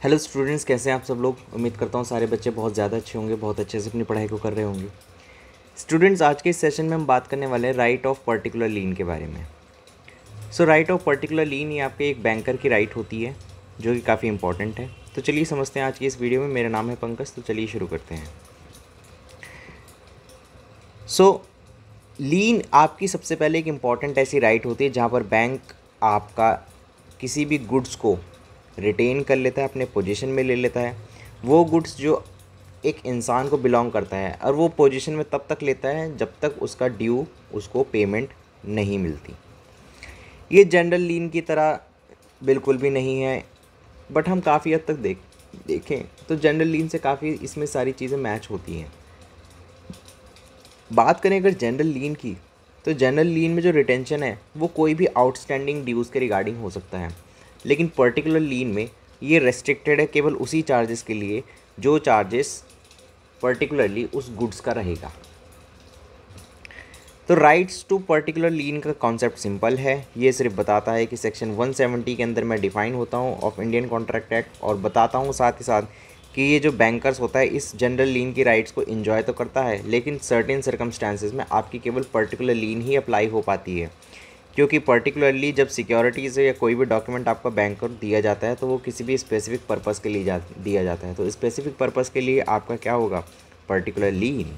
Hello students, कैसे हैं आप सब लोग। उम्मीद करता हूँ सारे बच्चे बहुत ज़्यादा अच्छे होंगे, बहुत अच्छे से अपनी पढ़ाई को कर रहे होंगे। स्टूडेंट्स, आज के इस सेशन में हम बात करने वाले हैं राइट ऑफ पर्टिकुलर लीन के बारे में। राइट ऑफ पर्टिकुलर लीन ये आपके एक बैंकर की राइट होती है जो कि काफ़ी इंपॉर्टेंट है। तो चलिए समझते हैं आज की इस वीडियो में। मेरा नाम है पंकज, तो चलिए शुरू करते हैं। लीन आपकी सबसे पहले एक इम्पॉर्टेंट ऐसी राइट होती है जहाँ पर बैंक आपका किसी भी गुड्स को रिटेन कर लेता है, अपने पोजीशन में ले लेता है। वो गुड्स जो एक इंसान को बिलोंग करता है, और वो पोजीशन में तब तक लेता है जब तक उसका ड्यू उसको पेमेंट नहीं मिलती। ये जनरल लीन की तरह बिल्कुल भी नहीं है, बट हम काफ़ी हद तक देखें तो जनरल लीन से काफ़ी इसमें सारी चीज़ें मैच होती हैं। बात करें अगर जनरल लीन की, तो जनरल लीन में जो रिटेंशन है वो कोई भी आउटस्टैंडिंग ड्यूज़ के रिगार्डिंग हो सकता है, लेकिन पर्टिकुलर लीन में ये रेस्ट्रिक्टेड है केवल उसी चार्जेस के लिए जो चार्जेस पर्टिकुलरली उस गुड्स का रहेगा। तो राइट्स टू पर्टिकुलर लीन का कॉन्सेप्ट सिंपल है। ये सिर्फ बताता है कि सेक्शन 170 के अंदर मैं डिफ़ाइन होता हूँ ऑफ इंडियन कॉन्ट्रैक्ट एक्ट, और बताता हूँ साथ ही साथ कि ये जो बैंकर्स होता है इस जनरल लीन की राइट्स को एंजॉय तो करता है, लेकिन सर्टेन सर्कमस्टांसेस में आपकी केवल पर्टिकुलर लीन ही अप्लाई हो पाती है। क्योंकि पर्टिकुलरली जब सिक्योरिटीज़ या कोई भी डॉक्यूमेंट आपका बैंक को दिया जाता है तो वो किसी भी स्पेसिफिक पर्पज़ के लिए दिया जाता है। तो स्पेसिफिक पर्पज़ के लिए आपका क्या होगा, पर्टिकुलर लीन।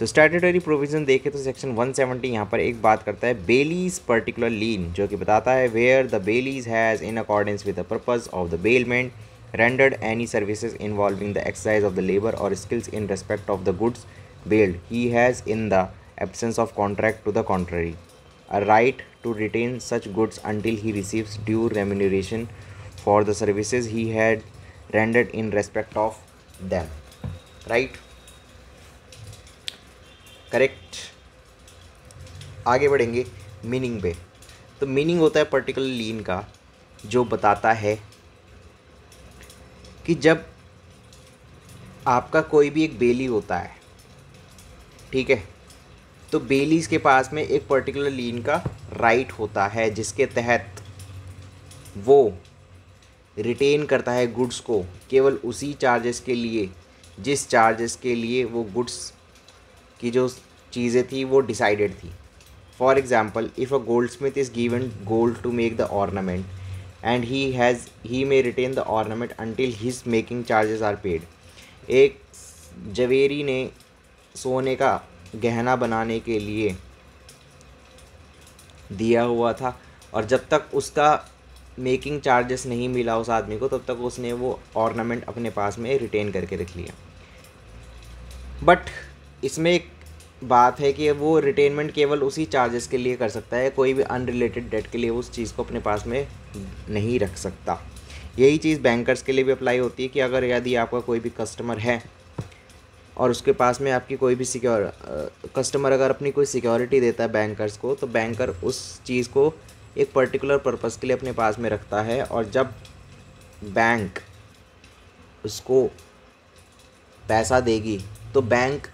स्टैट्यूटरी प्रोविज़न देखें तो सेक्शन 170 यहाँ पर एक बात करता है बेलीज पर्टिकुलर लीन, जो कि बताता है where the bailees has in accordance with the purpose of the bailment rendered any services involving the exercise of the labor or skills in respect of the goods bailed, he has in the absence of contract to the contrary a right to retain such goods until he receives due remuneration for the services he had rendered in respect of them. Right? Correct. आगे बढ़ेंगे meaning पे। तो meaning होता है particular लीन का, जो बताता है कि जब आपका कोई भी एक बेली होता है, ठीक है, तो बेलीज के पास में एक पर्टिकुलर लीन का राइट होता है जिसके तहत वो रिटेन करता है गुड्स को केवल उसी चार्जेस के लिए जिस चार्जेस के लिए वो गुड्स की जो चीज़ें थी वो डिसाइडेड थी। For example, if a goldsmith is given gold to make the ornament and he may retain the ornament until his making charges are paid. एक जवेरी ने सोने का गहना बनाने के लिए दिया हुआ था, और जब तक उसका मेकिंग चार्जेस नहीं मिला उस आदमी को तब तक उसने वो ऑर्नामेंट अपने पास में रिटेन करके रख लिया। बट इसमें एक बात है कि वो रिटेनमेंट केवल उसी चार्जेस के लिए कर सकता है, कोई भी अनरिलेटेड डेट के लिए उस चीज़ को अपने पास में नहीं रख सकता। यही चीज़ बैंकर्स के लिए भी अप्लाई होती है कि अगर यदि आपका कोई भी कस्टमर है और उसके पास में आपकी कोई भी कस्टमर अगर अपनी कोई सिक्योरिटी देता है बैंकर्स को, तो बैंकर उस चीज़ को एक पर्टिकुलर पर्पज़ के लिए अपने पास में रखता है, और जब बैंक उसको पैसा देगी तो बैंक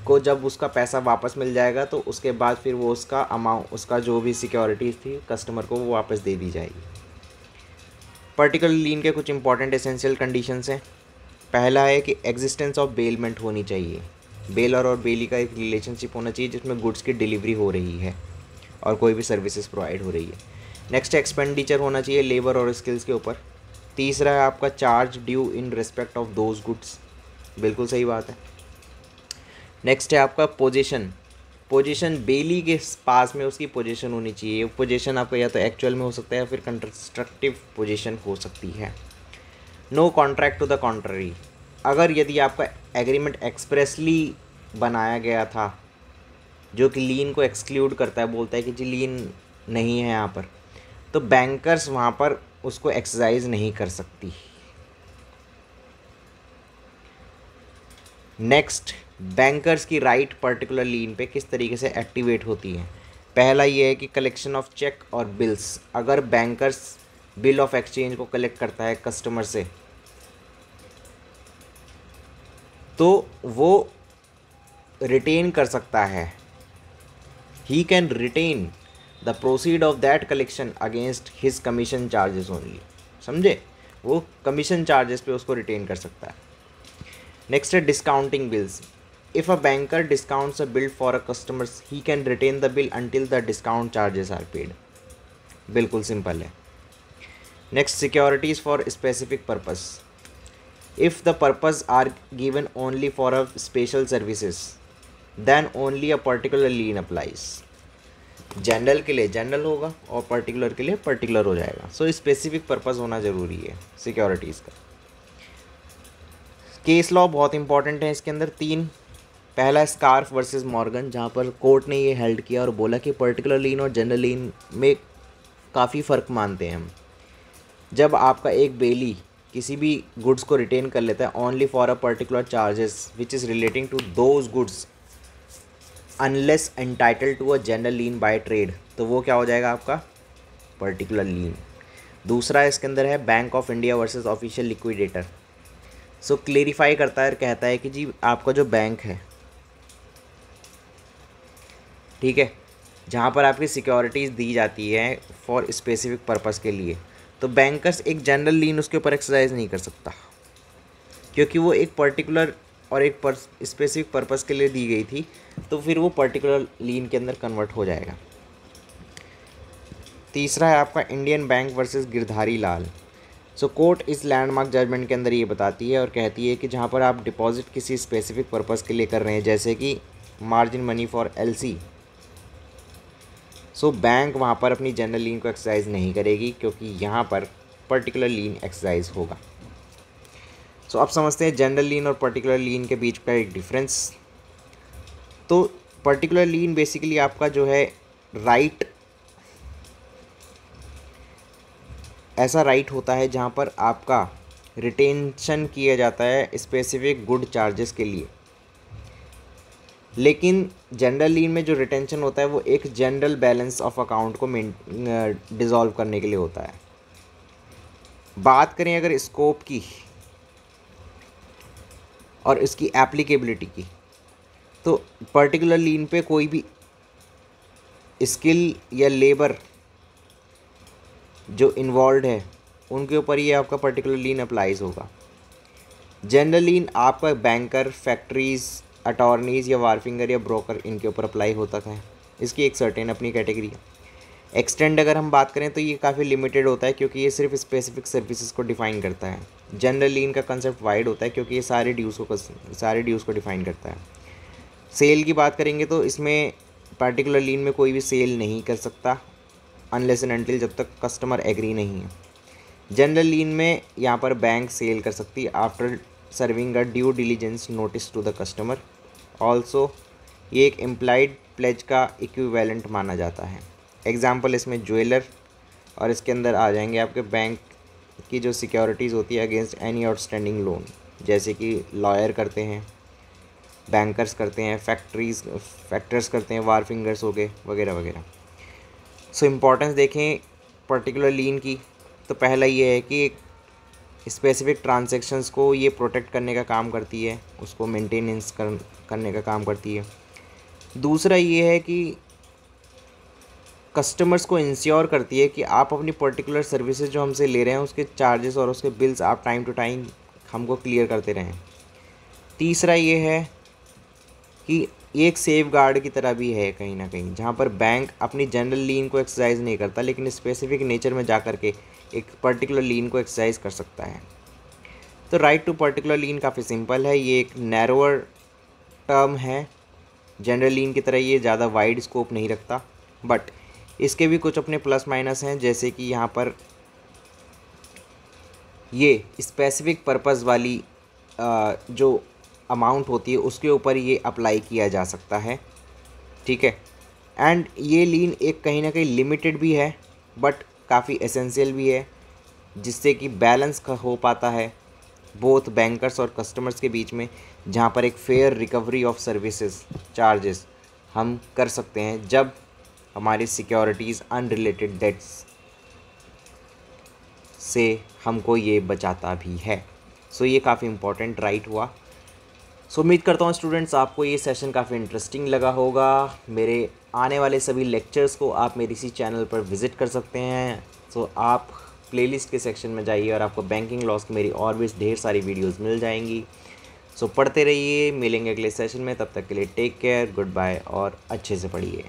को जब उसका पैसा वापस मिल जाएगा तो उसके बाद फिर वो उसका अमाउंट, उसका जो भी सिक्योरिटीज़ थी कस्टमर को, वो वापस दे दी जाएगी। पर्टिकुलर लीन के कुछ इंपॉर्टेंट एसेंशियल कंडीशंस हैं। पहला है कि एग्जिस्टेंस ऑफ बेलमेंट होनी चाहिए। बेलर और बेली का एक रिलेशनशिप होना चाहिए जिसमें गुड्स की डिलीवरी हो रही है और कोई भी सर्विसेज प्रोवाइड हो रही है। नेक्स्ट, एक्सपेंडिचर होना चाहिए लेबर और स्किल्स के ऊपर। तीसरा है आपका charge due in respect of those goods. बिल्कुल सही बात है। नेक्स्ट है आपका पोजीशन बेली के पास में उसकी पोजीशन होनी चाहिए। पोजीशन आपका या तो एक्चुअल में हो सकता है या फिर कंस्ट्रक्टिव पोजीशन हो सकती है। No contract to the contrary. अगर यदि आपका एग्रीमेंट एक्सप्रेसली बनाया गया था जो कि लीन को एक्सक्लूड करता है, बोलता है कि जी लीन नहीं है यहाँ पर, तो बैंकर्स वहाँ पर उसको एक्सरसाइज नहीं कर सकती। नेक्स्ट, बैंकर्स की राइट पर्टिकुलर लीन पे किस तरीके से एक्टिवेट होती है। पहला ये है कि कलेक्शन ऑफ चेक और बिल्स। अगर बैंकर्स बिल ऑफ एक्सचेंज को कलेक्ट करता है कस्टमर से तो वो रिटेन कर सकता है, he can retain the proceed of that collection against his commission charges only. समझे? वो कमीशन चार्जेस पे उसको रिटेन कर सकता है। नेक्स्ट है discounting bills. If a banker discounts a bill for a customers he can retain the bill until the discount charges are paid. बिल्कुल simple है। Next securities for specific purpose. If the purpose are given only for a special services, then only a particular lien applies. General के लिए general होगा और particular के लिए particular हो जाएगा। सो स्पेसिफिक पर्पस होना ज़रूरी है सिक्योरिटीज़ का। केस लॉ बहुत इंपॉर्टेंट है इसके अंदर तीन। पहला स्कार्फ वर्सेस मॉर्गन, जहाँ पर कोर्ट ने ये हेल्ड किया और बोला कि पर्टिकुलर लीन और जनरल लीन में काफ़ी फ़र्क मानते हैं हम। जब आपका एक बेली किसी भी गुड्स को रिटेन कर लेता है only for a particular charges which is relating to those goods unless entitle to a general lien by trade, तो वो क्या हो जाएगा आपका पर्टिकुलर लीन। दूसरा इसके अंदर है bank of India versus official liquidator. So clarify करता है और कहता है कि जी आपका जो बैंक है, ठीक है, जहाँ पर आपकी सिक्योरिटीज़ दी जाती है फॉर स्पेसिफिक पर्पस के लिए, तो बैंकर्स एक जनरल लीन उसके ऊपर एक्सरसाइज नहीं कर सकता, क्योंकि वो एक पर्टिकुलर और एक स्पेसिफिक पर्पस के लिए दी गई थी, तो फिर वो पर्टिकुलर लीन के अंदर कन्वर्ट हो जाएगा। तीसरा है आपका Indian bank versus Girdhari Lal. सो कोर्ट इस लैंडमार्क जजमेंट के अंदर ये बताती है और कहती है कि जहाँ पर आप डिपॉजिट किसी स्पेसिफिक पर्पस के लिए कर रहे हैं, जैसे कि margin money for LC, so bank वहाँ पर अपनी जनरल लीन को एक्सरसाइज नहीं करेगी, क्योंकि यहाँ पर पर्टिकुलर लीन एक्सरसाइज होगा। सो अब समझते हैं जनरल लीन और पर्टिकुलर लीन के बीच का एक डिफरेंस। तो पर्टिकुलर लीन बेसिकली आपका जो है राइट, ऐसा राइट होता है जहाँ पर आपका रिटेंशन किया जाता है स्पेसिफिक गुड चार्जेस के लिए, लेकिन जनरल लीन में जो रिटेंशन होता है वो एक जनरल बैलेंस ऑफ अकाउंट को डिज़ोल्व करने के लिए होता है। बात करें अगर स्कोप की और इसकी एप्लीकेबिलिटी की, तो पर्टिकुलर लीन पे कोई भी स्किल या लेबर जो इन्वॉल्व है उनके ऊपर ये आपका पर्टिकुलर लीन अप्लाइज होगा। जनरल लीन आपका बैंकर, फैक्ट्रीज़, अटॉर्नीज़ या वारफिंगर या ब्रोकर, इनके ऊपर अप्लाई होता है। इसकी एक सर्टेन अपनी कैटेगरी है। एक्सटेंड अगर हम बात करें तो ये काफ़ी लिमिटेड होता है, क्योंकि ये सिर्फ स्पेसिफिक सर्विसेज को डिफ़ाइन करता है। जनरल लीन का कंसेप्ट वाइड होता है, क्योंकि ये सारे ड्यूज़ को डिफ़ाइन करता है। सेल की बात करेंगे तो इसमें पर्टिकुलर लीन में कोई भी सेल नहीं कर सकता अनलेस एंड अनटिल, जब तक कस्टमर एग्री नहीं है। जनरल लीन में यहाँ पर बैंक सेल कर सकती है after serving a due diligence notice to the customer. Also ये एक इम्प्लाइड प्लेज का इक्विवेलेंट माना जाता है। एग्जाम्पल इसमें ज्वेलर, और इसके अंदर आ जाएंगे आपके बैंक की जो सिक्योरिटीज़ होती है अगेंस्ट एनी आउटस्टैंडिंग लोन, जैसे कि लॉयर करते हैं, बैंकर्स करते हैं, फैक्टर्स करते हैं, वार फिंगर्स हो गए, वगैरह वगैरह। सो इम्पॉर्टेंस देखें पर्टिकुलर लीन की, तो पहला ये है कि एक स्पेसिफिक ट्रांजैक्शंस को ये प्रोटेक्ट करने का काम करती है, उसको मेंटेनेंस करने का काम करती है। दूसरा ये है कि कस्टमर्स को इंश्योर करती है कि आप अपनी पर्टिकुलर सर्विसेज जो हमसे ले रहे हैं उसके चार्जेस और उसके बिल्स आप टाइम टू टाइम हमको क्लियर करते रहें। तीसरा ये है कि ये एक सेफ गार्ड की तरह भी है कहीं ना कहीं, जहाँ पर बैंक अपनी जनरल लीन को एक्सरसाइज नहीं करता, लेकिन स्पेसिफिक नेचर में जा कर के एक पर्टिकुलर लीन को एक्सरसाइज कर सकता है। तो राइट टू पर्टिकुलर लीन काफ़ी सिंपल है, ये एक नैरोअर टर्म है। जनरल लीन की तरह ये ज़्यादा वाइड स्कोप नहीं रखता, बट इसके भी कुछ अपने प्लस माइनस हैं, जैसे कि यहाँ पर ये स्पेसिफिक पर्पस वाली जो अमाउंट होती है उसके ऊपर ये अप्लाई किया जा सकता है, ठीक है। एंड ये लीन एक कहीं ना कहीं लिमिटेड भी है बट काफ़ी एसेंशियल भी है, जिससे कि बैलेंस हो पाता है बोथ बैंकर्स और कस्टमर्स के बीच में, जहाँ पर एक fair recovery of services charges हम कर सकते हैं जब हमारी सिक्योरिटीज़ अनरिलेटेड डेट्स से हमको ये बचाता भी है। सो ये काफ़ी इम्पोर्टेंट राइट हुआ। सो उम्मीद करता हूँ स्टूडेंट्स आपको ये सेशन काफ़ी इंटरेस्टिंग लगा होगा। मेरे आने वाले सभी लेक्चर्स को आप मेरे इसी चैनल पर विज़िट कर सकते हैं। सो आप प्लेलिस्ट के सेक्शन में जाइए और आपको बैंकिंग लॉस की मेरी और भी ढेर सारी वीडियोस मिल जाएंगी। सो पढ़ते रहिए, मिलेंगे अगले सेशन में, तब तक के लिए टेक केयर, गुड बाय और अच्छे से पढ़िए।